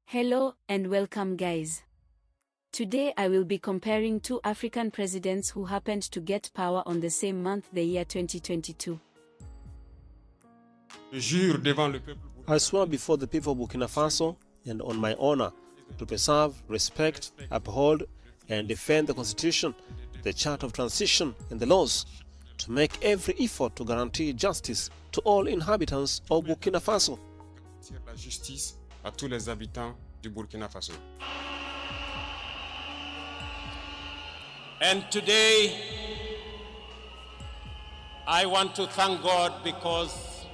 Hello and welcome guys. Today I will be comparing two African presidents who happened to get power on the same month the year 2022. I swear before the people of Burkina Faso and on my honor to preserve, respect, uphold and defend the Constitution, the Charter of Transition and the laws, to make every effort to guarantee justice to all inhabitants of Burkina Faso. La justice à tous les habitants du Burkina Faso. And today, I want to thank God because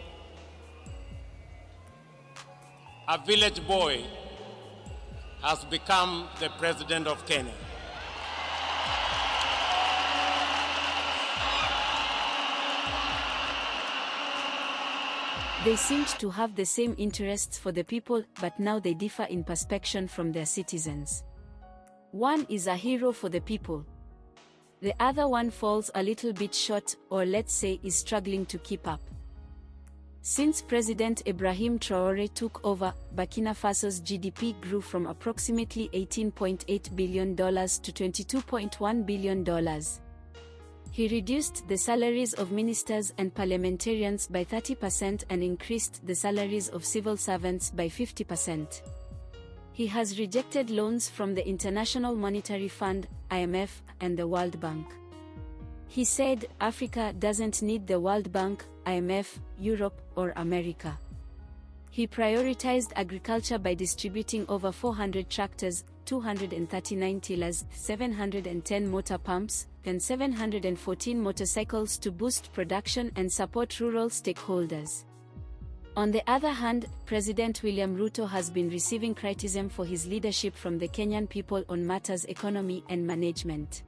a village boy has become the president of Kenya. They seemed to have the same interests for the people, but now they differ in perception from their citizens. One is a hero for the people. The other one falls a little bit short, or let's say is struggling to keep up. Since President Ibrahim Traore took over, Burkina Faso's GDP grew from approximately $18.8 billion to $22.1 billion. He reduced the salaries of ministers and parliamentarians by 30% and increased the salaries of civil servants by 50%. He has rejected loans from the International Monetary Fund, IMF, and the World Bank. He said Africa doesn't need the World Bank, IMF, Europe, or America. He prioritized agriculture by distributing over 400 tractors, 239 tillers, 710 motor pumps, and 714 motorcycles to boost production and support rural stakeholders. On the other hand, President William Ruto has been receiving criticism for his leadership from the Kenyan people on matters economy and management.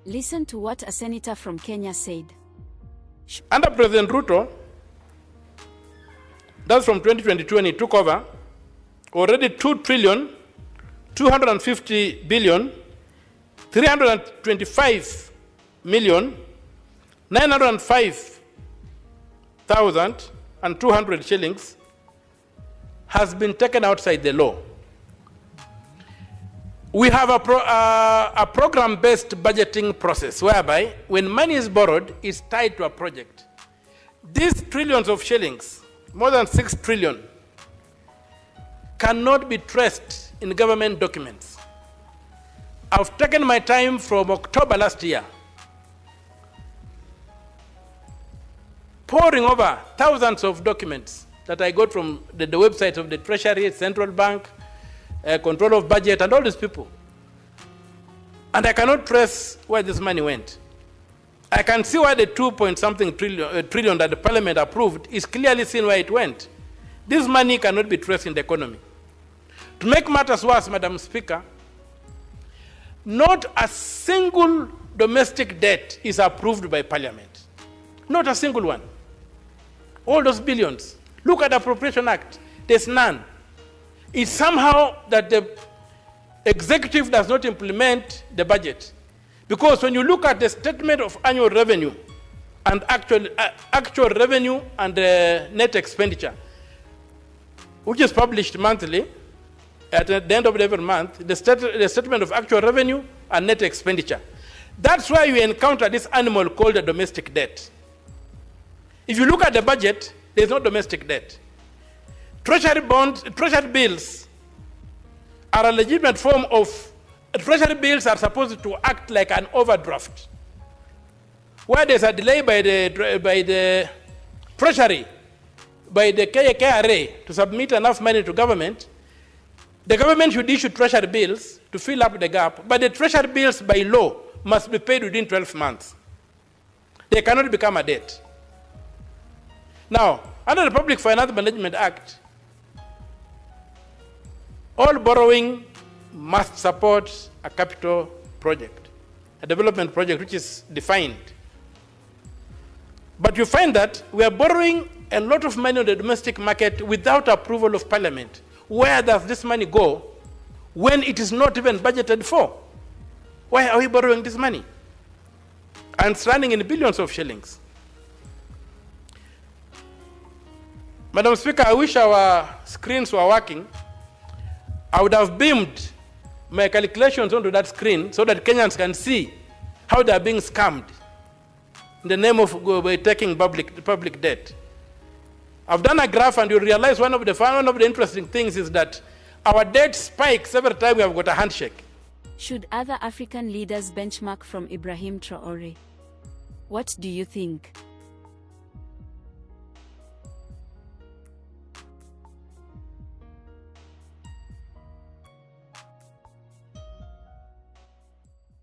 Listen to what a senator from Kenya said. Under President Ruto, that's from 2022 when he took over, already 2 trillion, 250 billion, 325 million, 905,200 shillings has been taken outside the law. We have a program-based budgeting process whereby when money is borrowed, it's tied to a project. These trillions of shillings, more than 6 trillion, cannot be traced in government documents. I've taken my time from October last year, poring over thousands of documents that I got from the websites of the Treasury, Central Bank, Control of Budget, and all these people. And I cannot trace where this money went. I can see why the 2-point-something trillion that the Parliament approved is clearly seen where it went. This money cannot be traced in the economy. To make matters worse, Madam Speaker, not a single domestic debt is approved by Parliament. Not a single one. All those billions. Look at the Appropriation Act. There's none. It's somehow that the executive does not implement the budget. Because when you look at the statement of annual revenue and actual revenue and net expenditure, which is published monthly, at the end of every month, the statement of actual revenue and net expenditure. That's why you encounter this animal called a domestic debt. If you look at the budget, there's no domestic debt. Treasury bills are a legitimate form of, treasury bills are supposed to act like an overdraft. Where there's a delay by the Treasury, by the KRA to submit enough money to government, the government should issue treasury bills to fill up the gap, but the treasury bills by law must be paid within 12 months. They cannot become a debt. Now, under the Public Finance Management Act, all borrowing must support a capital project, a development project which is defined. But you find that we are borrowing a lot of money on the domestic market without approval of Parliament. Where does this money go when it is not even budgeted for? Why are we borrowing this money? And it's running in billions of shillings. Madam Speaker, I wish our screens were working. I would have beamed my calculations onto that screen so that Kenyans can see how they are being scammed in the name of taking public debt. I've done a graph, and you'll realize one of the interesting things is that our debt spikes every time we have got a handshake. Should other African leaders benchmark from Ibrahim Traore? What do you think?